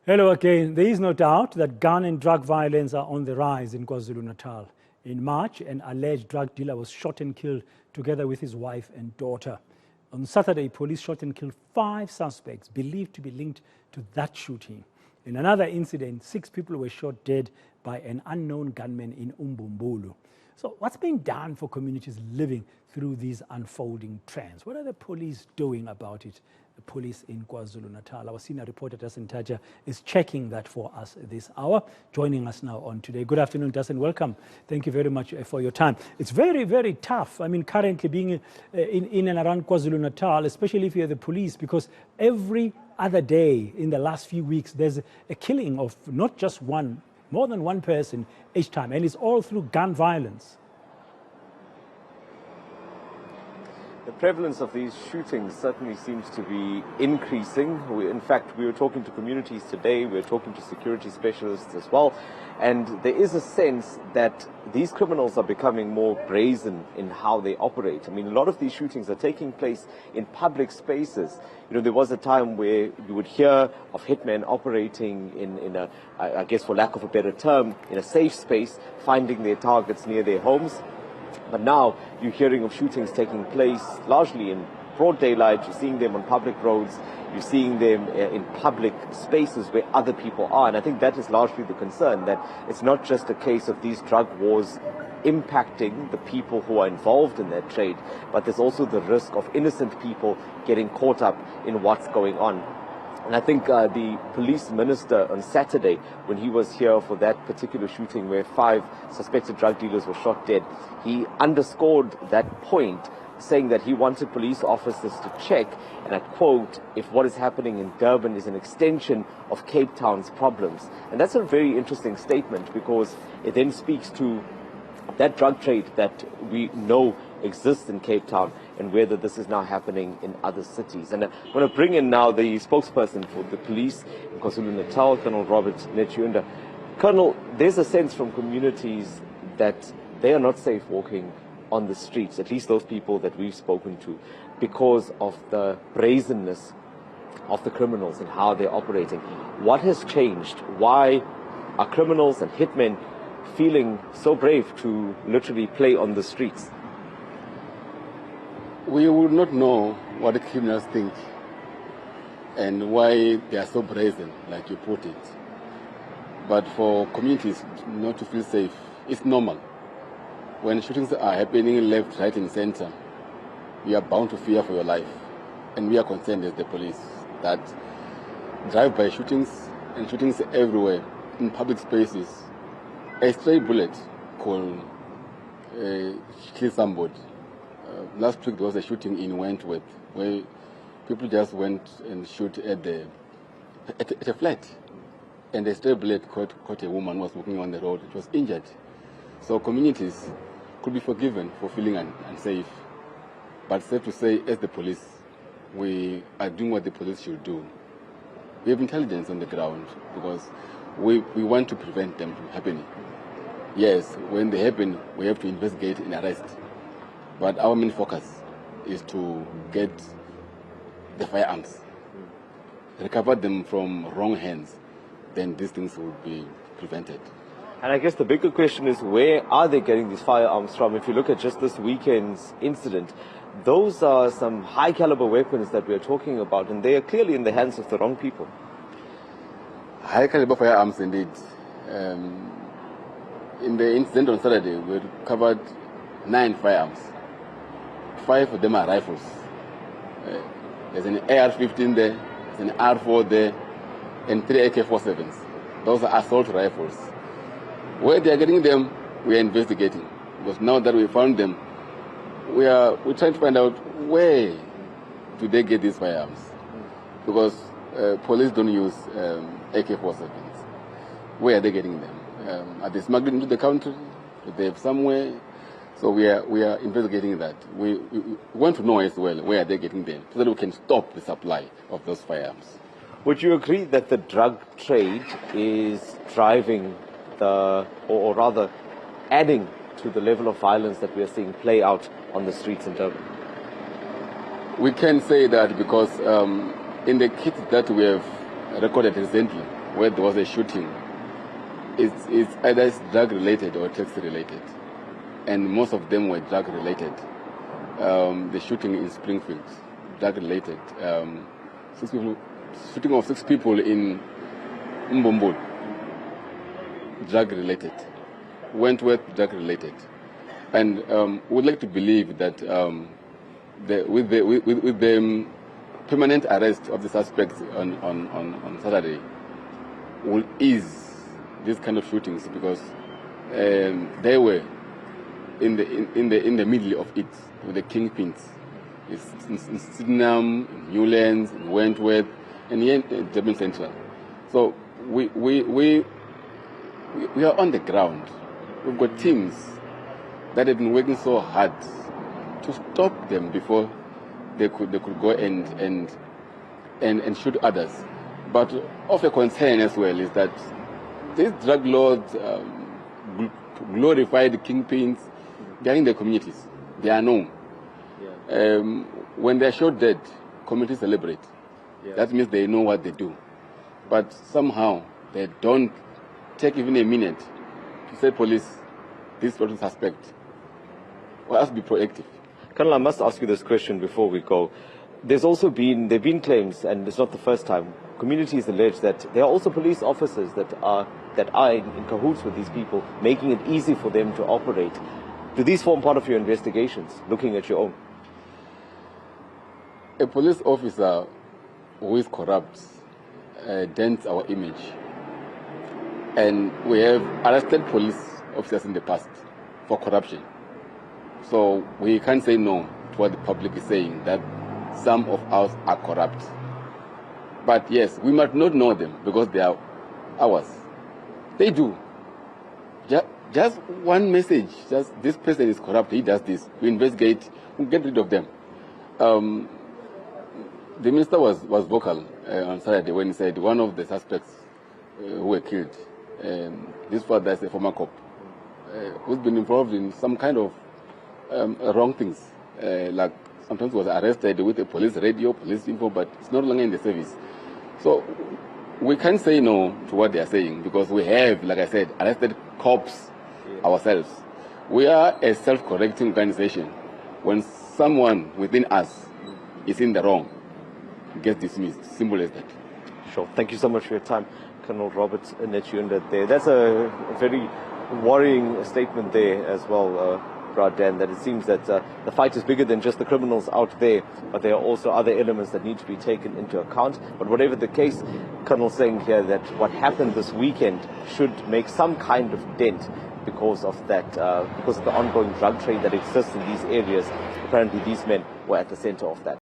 Hello again. There is no doubt that gun and drug violence are on the rise in KwaZulu-Natal. In March, an alleged drug dealer was shot and killed together with his wife and daughter. On Saturday, police shot and killed 5 suspects believed to be linked to that shooting. In another incident, 6 people were shot dead by an unknown gunman in Umbumbulu. So what's being done for communities living through these unfolding trends? What are the police doing about it? The police in KwaZulu-Natal. Our senior reporter, Dasen Thathiah, is checking that for us this hour. Joining us now on Today. Good afternoon, Dasen. Welcome. Thank you very much for your time. It's very, very tough. I mean, currently being in and around KwaZulu-Natal, especially if you're the police, because every other day in the last few weeks, there's a killing of not just one, more than one person each time, and it's all through gun violence. The prevalence of these shootings certainly seems to be increasing. In fact, we were talking to communities today, we were talking to security specialists as well, and there is a sense that these criminals are becoming more brazen in how they operate. I mean, a lot of these shootings are taking place in public spaces. You know, there was a time where you would hear of hitmen operating in a, I guess for lack of a better term, in a safe space, finding their targets near their homes. But now you're hearing of shootings taking place largely in broad daylight. You're seeing them on public roads. You're seeing them in public spaces where other people are. And I think that is largely the concern, that it's not just a case of these drug wars impacting the people who are involved in that trade, but there's also the risk of innocent people getting caught up in what's going on. And I think the police minister on Saturday, when he was here for that particular shooting where 5 suspected drug dealers were shot dead, he underscored that point, saying that he wanted police officers to check, and I quote, if what is happening in Durban is an extension of Cape Town's problems. And that's a very interesting statement, because it then speaks to that drug trade that we know exists in Cape Town and whether this is now happening in other cities. And I want to bring in now the spokesperson for the police in KwaZulu-Natal, Colonel Robert Netjunda. Colonel, there's a sense from communities that they are not safe walking on the streets, at least those people that we've spoken to, because of the brazenness of the criminals and how they're operating. What has changed? Why are criminals and hitmen feeling so brave to literally play on the streets? We would not know what the criminals think and why they are so brazen, like you put it. But for communities not to feel safe, it's normal. When shootings are happening left, right, and center, you are bound to fear for your life. And we are concerned as the police that drive-by shootings and shootings everywhere in public spaces, a stray bullet could kill somebody. Last week there was a shooting in Wentworth where people just went and shoot at a flat, and a stray bullet caught a woman who was walking on the road. It was injured. So communities could be forgiven for feeling unsafe, but safe to say, as the police, we are doing what the police should do. We have intelligence on the ground because we want to prevent them from happening. Yes, when they happen, we have to investigate and arrest. But our main focus is to get the firearms, recover them from wrong hands, then these things will be prevented. And I guess the bigger question is, where are they getting these firearms from? If you look at just this weekend's incident, those are some high caliber weapons that we're talking about, and they are clearly in the hands of the wrong people. High caliber firearms indeed. In the incident on Saturday, we recovered 9 firearms. 5 of them are rifles. There's an AR-15 there, there's an R4 there, and 3 AK-47s. Those are assault rifles. Where they are getting them, we are investigating. Because now that we found them, we're trying to find out where do they get these firearms. Because police don't use AK-47s. Where are they getting them? Are they smuggled into the country? Do they have somewhere? So we are investigating that. We want to know as well where are they getting them, so that we can stop the supply of those firearms. Would you agree that the drug trade is driving or rather adding to the level of violence that we are seeing play out on the streets in Durban? We can say that because in the kits that we have recorded recently where there was a shooting, it's either drug-related or tax-related. And most of them were drug-related. The shooting in Springfield, drug-related. Shooting of 6 people in Mbombol, drug-related. Wentworth, drug-related. And we'd like to believe that with the permanent arrest of the suspects on Saturday will ease these kind of shootings, because they were in the middle of it with the kingpins. It's in Sydenham, in Newlands, in Wentworth, and here in Durban Central. So we are on the ground. We've got teams that have been working so hard to stop them before they could go and shoot others. But of a concern as well is that these drug lords, glorified kingpins, they are in the communities. They are known. Yeah. When they are shot dead, communities celebrate. Yeah. That means they know what they do. But somehow they don't take even a minute to say, police, this person suspect. Well, let's be proactive. Colonel, I must ask you this question before we go. There have been claims, and it's not the first time, communities allege that there are also police officers that are in cahoots with these people, making it easy for them to operate. Do these form part of your investigations, looking at your own? A police officer who is corrupt dents our image. And we have arrested police officers in the past for corruption. So we can't say no to what the public is saying, that some of us are corrupt. But yes, we might not know them because they are ours. They do. Just one message, just this person is corrupt, he does this. We investigate, we get rid of them. The minister was vocal on Saturday when he said one of the suspects who were killed, this father is a former cop, who's been involved in some kind of wrong things. Like sometimes was arrested with a police radio, police info, but it's no longer in the service. So we can't say no to what they are saying because we have, like I said, arrested cops ourselves. We are a self-correcting organization. When someone within us is in the wrong, it gets dismissed. Simple as that. Sure. Thank you so much for your time, Colonel Robert Netjunda there. That's a very worrying statement there as well, Dan, that it seems that the fight is bigger than just the criminals out there, but there are also other elements that need to be taken into account. But whatever the case, Colonel saying here that what happened this weekend should make some kind of dent because of that, because of the ongoing drug trade that exists in these areas. Apparently these men were at the center of that.